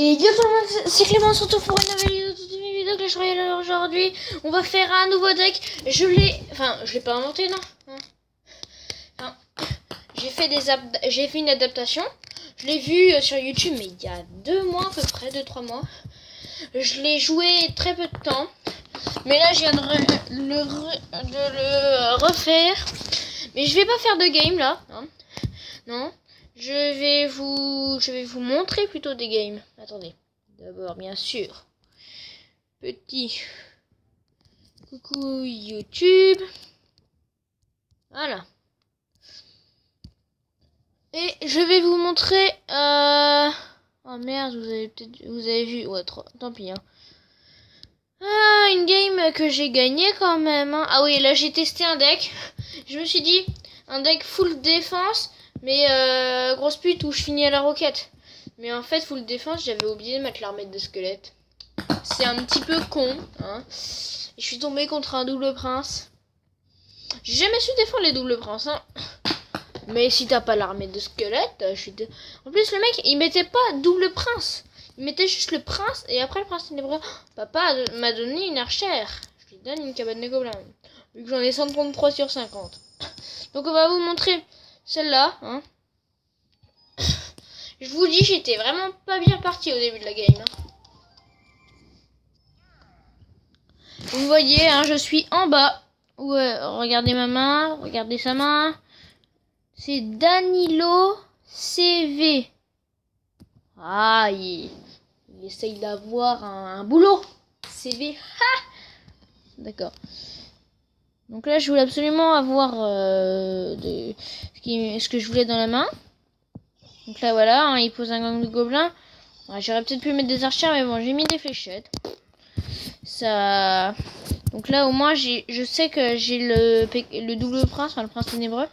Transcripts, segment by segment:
Et yo tout le monde, c'est Clément, surtout pour une nouvelle vidéo Clash Royale. Alors aujourd'hui, on va faire un nouveau deck. Je l'ai pas inventé, non. Enfin, j'ai fait une adaptation. Je l'ai vu sur YouTube, mais il y a 2 mois à peu près, 2-3 mois. Je l'ai joué très peu de temps. Mais là, je viens de le refaire. Mais je vais pas faire de game là, hein. Non. Je vais vous montrer plutôt des games. Attendez. D'abord, bien sûr. Petit coucou YouTube. Voilà. Et je vais vous montrer. Oh merde, vous avez vu. Ouais, tant pis. Hein. Ah, une game que j'ai gagnée quand même. Hein. Ah oui, là j'ai testé un deck. Je me suis dit un deck full défense. Mais grosse pute où je finis à la roquette. Mais en fait, full défense, j'avais oublié de mettre l'armée de squelette. C'est un petit peu con. Hein. Et je suis tombée contre un double prince. J'ai jamais su défendre les doubles princes. Hein. Mais si t'as pas l'armée de squelette, En plus, le mec, il mettait pas double prince. Il mettait juste le prince et après le prince ténébreux. Papa m'a donné une archère. Je lui donne une cabane de gobelins. Vu que j'en ai 133 sur 50. Donc on va vous montrer celle-là, hein. Je vous dis, j'étais vraiment pas bien parti au début de la game. Hein. Vous voyez, hein, je suis en bas. Ouais, regardez ma main, regardez sa main. C'est Danilo CV. Ah, il essaye d'avoir un boulot. CV. Ha! D'accord. Donc là, je voulais absolument avoir ce que je voulais dans la main. Donc là, voilà, hein, il pose un gang de gobelins. Ouais, j'aurais peut-être pu mettre des archères, mais bon, j'ai mis des fléchettes. Ça. Donc là, au moins, je sais que j'ai le double prince, enfin le prince ténébreux.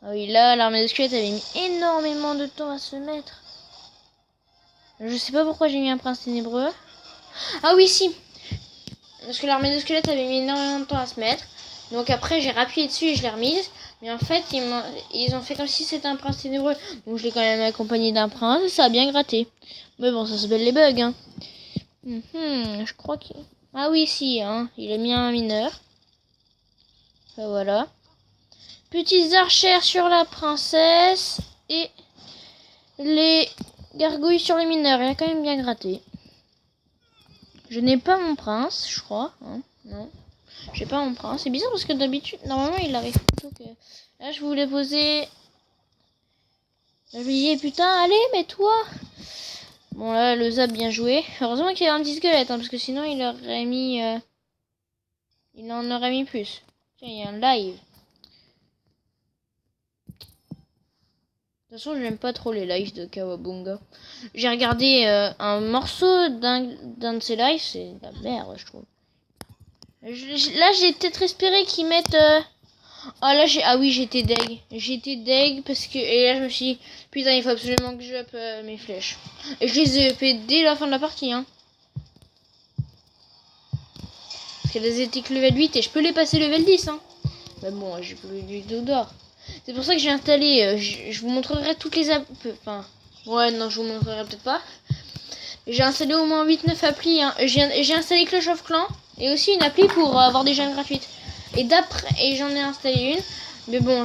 Ah oui, là, l'armée de squelette avait mis énormément de temps à se mettre. Je sais pas pourquoi j'ai mis un prince ténébreux. Ah oui, si. Parce que l'armée de squelette avait mis énormément de temps à se mettre. Donc après, j'ai rappuyé dessus et je l'ai remise. Mais en fait, ils ont fait comme si c'était un prince ténébreux. Donc je l'ai quand même accompagné d'un prince et ça a bien gratté. Mais bon, ça s'appelle les bugs, hein. Je crois qu'il... Ah oui, si, hein. Il a mis un mineur. Ben voilà. Petites archères sur la princesse. Et les gargouilles sur les mineurs. Il a quand même bien gratté. Je n'ai pas mon prince, je crois. Hein, non. J'ai pas mon prince. C'est bizarre parce que d'habitude, normalement, il arrive plutôt que... Là, je voulais poser... Je lui dis, putain, allez, mets-toi. Bon, là, le zap, bien joué. Heureusement qu'il y a un petit squelette, hein, parce que sinon, il aurait mis... Il en aurait mis plus. Tiens, il y a un live. De toute façon, j'aime pas trop les lives de Kawabunga. J'ai regardé un morceau d'un de ses lives. C'est de la merde, je trouve. Là, j'ai peut-être espéré qu'ils mettent... Ah là, ah oui, j'étais deg. J'étais deg parce que... Et là, je me suis dit, putain, il faut absolument que je up mes flèches. Et je les ai upées dès la fin de la partie, hein. Parce qu'elles étaient que level 8 et je peux les passer level 10, hein. Mais bon, j'ai plus du tout d'or. C'est pour ça que j'ai installé... je vous montrerai toutes les apps... Enfin... Ouais, non, je vous montrerai peut-être pas. J'ai installé au moins 8-9 applis, hein. J'ai installé Clash of Clans. Et aussi une appli pour avoir des gemmes gratuites. Et j'en ai installé une. Mais bon,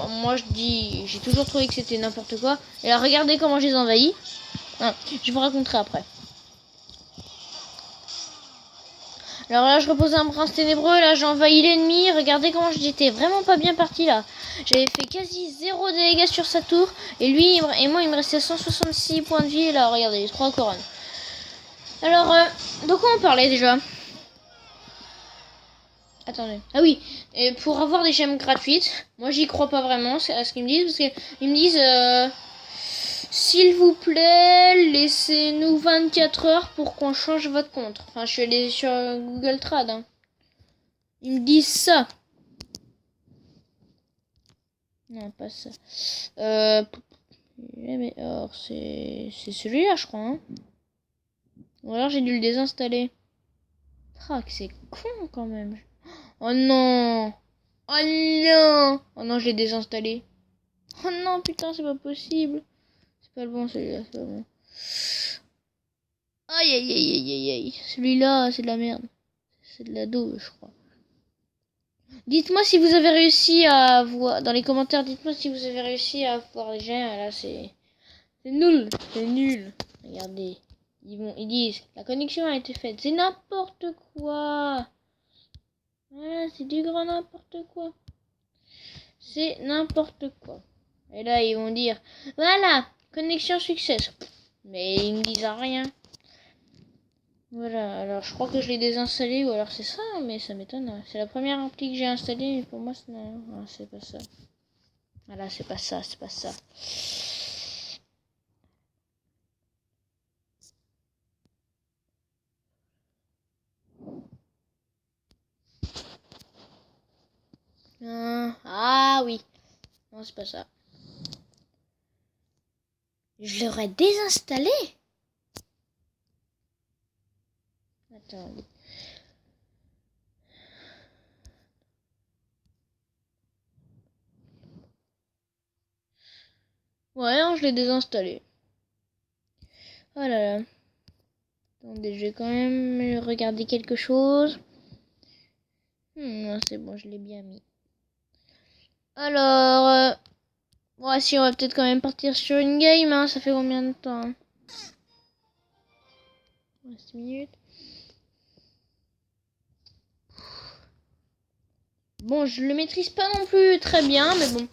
moi je dis, j'ai toujours trouvé que c'était n'importe quoi. Et là, regardez comment je les envahis. Ah, je vous raconterai après. Alors là, je repose un prince ténébreux. Là, j'ai envahi l'ennemi. Regardez comment j'étais vraiment pas bien parti là. J'avais fait quasi 0 dégâts sur sa tour. Et lui et moi, il me restait 166 points de vie. Et là, regardez, les 3 couronnes. Alors, de quoi on parlait déjà? Attendez. Ah oui, et pour avoir des gemmes gratuites, moi j'y crois pas vraiment, c'est à ce qu'ils me disent, parce qu'ils me disent s'il vous plaît, laissez-nous 24 heures pour qu'on change votre compte. Enfin, je suis allée sur Google Trad. Hein. Ils me disent ça. Non, pas ça. Mais alors, c'est celui-là, je crois. Hein. Ou alors j'ai dû le désinstaller. Ah, que c'est con quand même. Oh non! Oh non! Oh non, je l'ai désinstallé. Oh non, putain, c'est pas possible. C'est pas le bon celui-là, c'est pas bon. Aïe, aïe, aïe, aïe, aïe, aïe. Celui-là, c'est de la merde. C'est de la dos, je crois. Dites-moi si vous avez réussi à voir... Dans les commentaires, dites-moi si vous avez réussi à voir les gens. Là, c'est nul. C'est nul. Regardez. Ils disent, la connexion a été faite. C'est n'importe quoi. Voilà, c'est du grand n'importe quoi. C'est n'importe quoi. Et là, ils vont dire, voilà, connexion success. Mais ils ne disent rien. Voilà, alors je crois que je l'ai désinstallé ou alors c'est ça, mais ça m'étonne. C'est la première appli que j'ai installée, mais pour moi, c'est pas ça. Voilà, c'est pas ça, c'est pas ça. Ah oui. Non, c'est pas ça. Je l'aurais désinstallé. Attends. Ouais, non, je l'ai désinstallé. Oh là là. Attendez, je vais quand même regarder quelque chose. Non, c'est bon, je l'ai bien mis. Alors, voici, on va peut-être quand même partir sur une game, hein. Ça fait combien de temps? 6 minutes. Bon, je le maîtrise pas non plus très bien, mais bon.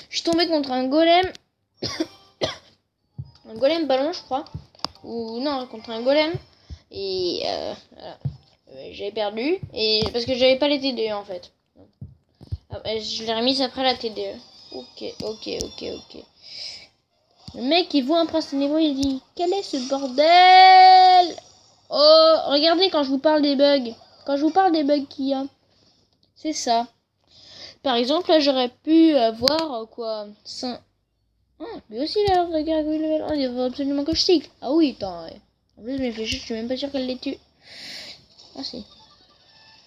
Je suis tombée contre un golem. Un golem ballon, je crois. Ou non, contre un golem. Et voilà. J'ai perdu. Et parce que j'avais pas les TDE en fait. Je l'ai remise après la TDE. Ok. Le mec, il voit un prince ténébreux, il dit, quel est ce bordel? Oh, regardez quand je vous parle des bugs. Quand je vous parle des bugs qu'il y a. C'est ça. Par exemple, là, j'aurais pu avoir quoi. 5... Ah, lui aussi, il a l'air de gargouiller level 1. Il faut absolument que je cycle. Ah oui, attends. Ouais. En plus, mes fléchettes, je suis même pas sûre qu'elle les tue. Ah si.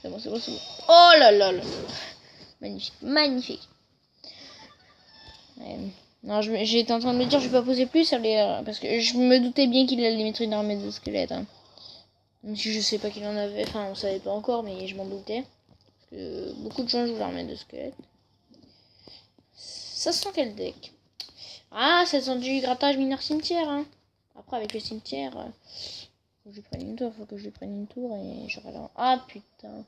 C'est bon. Oh là là là. Magnifique. Non, j'étais en train de me dire, je vais pas poser plus sur les... parce que je me doutais bien qu'il allait mettre une armée de squelettes. Hein. Même si je sais pas qu'il en avait... Enfin, on savait pas encore, mais je m'en doutais. Parce que beaucoup de gens jouent l'armée de squelettes. Ça sent quel deck? Ah, ça sent du grattage mineur cimetière. Hein. Après, avec le cimetière... faut que je prenne une tour, et j'aurai là... Ah, putain.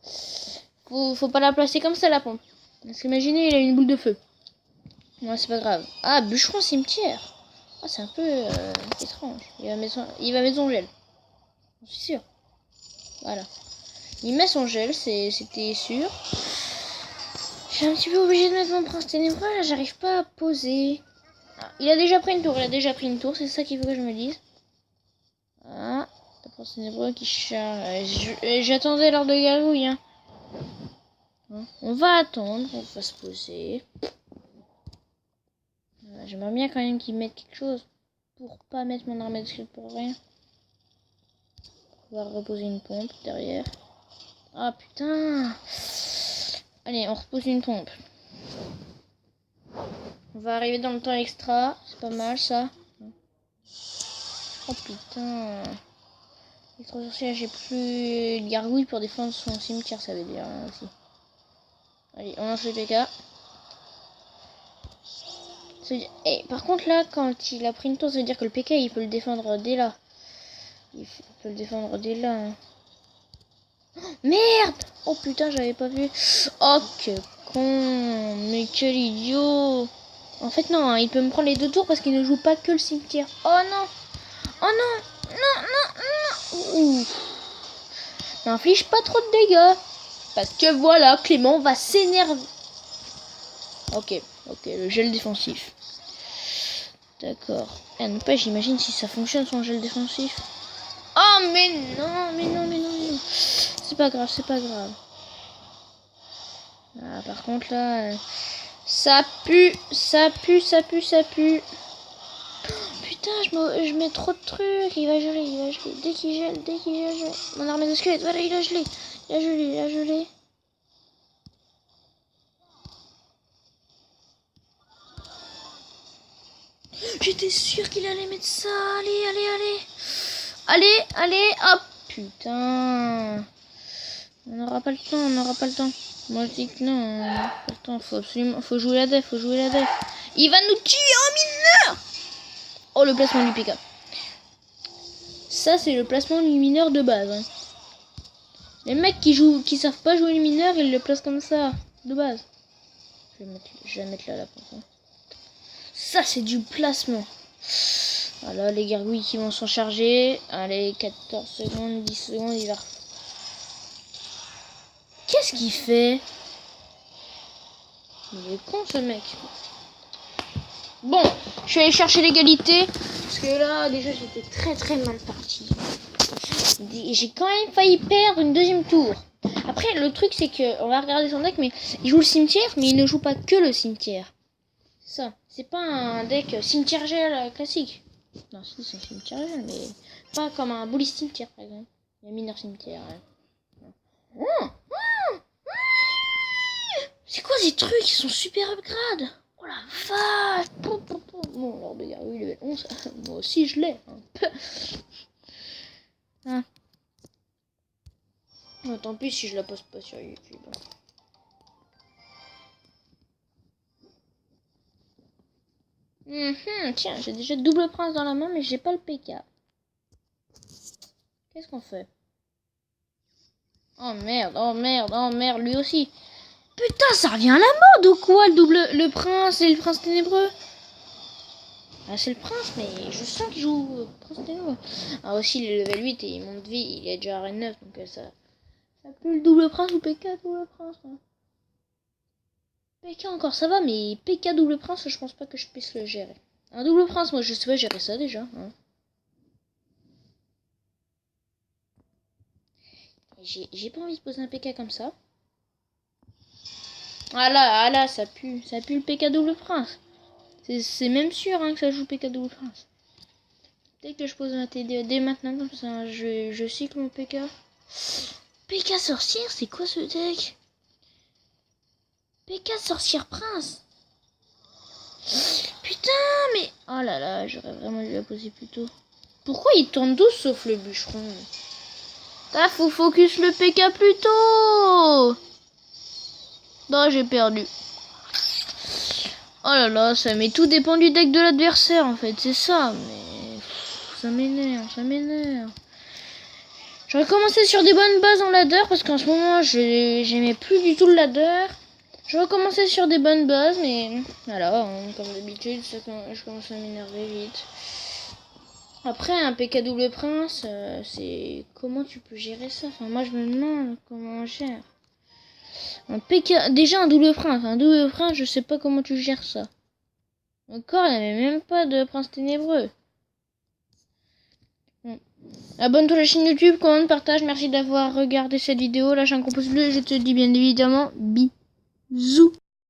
Faut pas la placer comme ça, la pompe. Parce qu'imaginez, il a une boule de feu. Ouais, c'est pas grave. Ah, bûcheron cimetière. Ah, c'est un peu étrange. Il va mettre son gel. Je suis sûr. Voilà. Il met son gel, c'était sûr. Je suis un petit peu obligée de mettre mon prince ténébreux. Là, j'arrive pas à poser. Ah, il a déjà pris une tour. C'est ça qu'il faut que je me dise. Ah, le prince ténébreux qui charge. J'attendais l'heure de gargouille. Hein. On va attendre. On va se poser. J'aimerais bien quand même qu'il mette quelque chose. Pour pas mettre mon armée de squelette pour rien. On va reposer une pompe derrière. Ah putain. Allez, on repose une pompe. On va arriver dans le temps extra. C'est pas mal ça. Oh putain. Extra sorcier, j'ai plus de gargouille pour défendre son cimetière, ça veut dire hein, aussi. Allez, on lance le PK. Et par contre là, quand il a pris une tour, ça veut dire que le PK il peut le défendre dès là. Il peut le défendre dès là. Hein. Merde! Oh putain, j'avais pas vu. Oh que con! Mais quel idiot! En fait non, hein, il peut me prendre les 2 tours parce qu'il ne joue pas que le cimetière. Oh non! Oh non! Non! Ouh. N'inflige pas trop de dégâts. Parce que voilà, Clément va s'énerver. Ok, le gel défensif. D'accord. Et n'empêche, j'imagine si ça fonctionne son gel défensif. Oh mais non. C'est pas grave. Ah, par contre là, ça pue. Putain, je mets trop de trucs. Il va geler. Dès qu'il gèle. Mon armée de squelettes, voilà, il a gelé. J'étais sûr qu'il allait mettre ça. Allez, allez, allez. Allez, allez, hop. Putain. On n'aura pas le temps, on n'aura pas le temps. Moi je dis que non, on n'aura pas le temps. Faut absolument, faut jouer la def, faut jouer la def. Il va nous tuer en mineur. Oh, le placement du PK. Ça, c'est le placement du mineur de base. Hein. Les mecs qui savent pas jouer le mineur, ils le placent comme ça, de base. Je vais mettre là, la pour ça. Ça, c'est du placement. Voilà, les gargouilles qui vont s'en charger. Allez, 14 secondes, 10 secondes, il va... Qu'est-ce qu'il fait? Il est con, ce mec. Bon, je suis allé chercher l'égalité. Parce que là, déjà, j'étais très mal parti. J'ai quand même failli perdre une deuxième tour. Après, le truc, c'est que... On va regarder son deck, mais il joue le cimetière, mais il ne joue pas que le cimetière. C'est ça. C'est pas un deck cimetière gel classique. Non, si, c'est un cimetière gel, mais pas comme un bully cimetière, par exemple. Il y a mineur cimetière. Ouais. C'est quoi ces trucs? Ils sont super upgrade. Oh la vache. Bon, alors, de gargouille level 11. Moi aussi, je l'ai. Hein. Oh, tant pis si je la poste pas sur YouTube. Tiens, j'ai déjà double prince dans la main, mais j'ai pas le PK. Qu'est-ce qu'on fait? Oh merde, oh merde, oh merde, lui aussi. Putain, ça revient à la mode ou quoi, le prince et le prince ténébreux? Ah, c'est le prince, mais je sens qu'il joue prince ténébreux. Ah, aussi, il est level 8 et il monte de vie, il est déjà arène 9, donc ça peut le double prince ou PK double prince. Hein. PK encore, ça va, mais PK double prince, je pense pas que je puisse le gérer. Un double prince, moi, je sais pas gérer ça déjà. Hein. J'ai pas envie de poser un PK comme ça. Ah là, ça pue le PK double prince. C'est même sûr hein, que ça joue PK double prince. Dès que je pose un TD dès maintenant comme ça, je cycle mon PK. PK sorcière, c'est quoi ce deck? PK sorcière prince. Putain, mais... Oh là là, j'aurais vraiment dû la poser plus tôt. Pourquoi ils tournent tous sauf le bûcheron? Ah, faut focus le PK plus tôt. Non, j'ai perdu. Oh là là, ça met tout dépend du deck de l'adversaire en fait, c'est ça, mais ça m'énerve. J'aurais commencé sur des bonnes bases en ladder parce qu'en ce moment j'aimais plus du tout le ladder. Je vais commencer sur des bonnes bases, mais voilà, hein, comme d'habitude, je commence à m'énerver vite. Après, un PK double prince, c'est comment tu peux gérer ça? Enfin, moi je me demande comment on gère. Un PK, déjà un double prince, je sais pas comment tu gères ça. Encore, il n'y avait même pas de prince ténébreux. Bon. Abonne-toi à la chaîne YouTube, commente, partage, merci d'avoir regardé cette vidéo. Lâche un gros pouce bleu, je te dis bien évidemment bisous.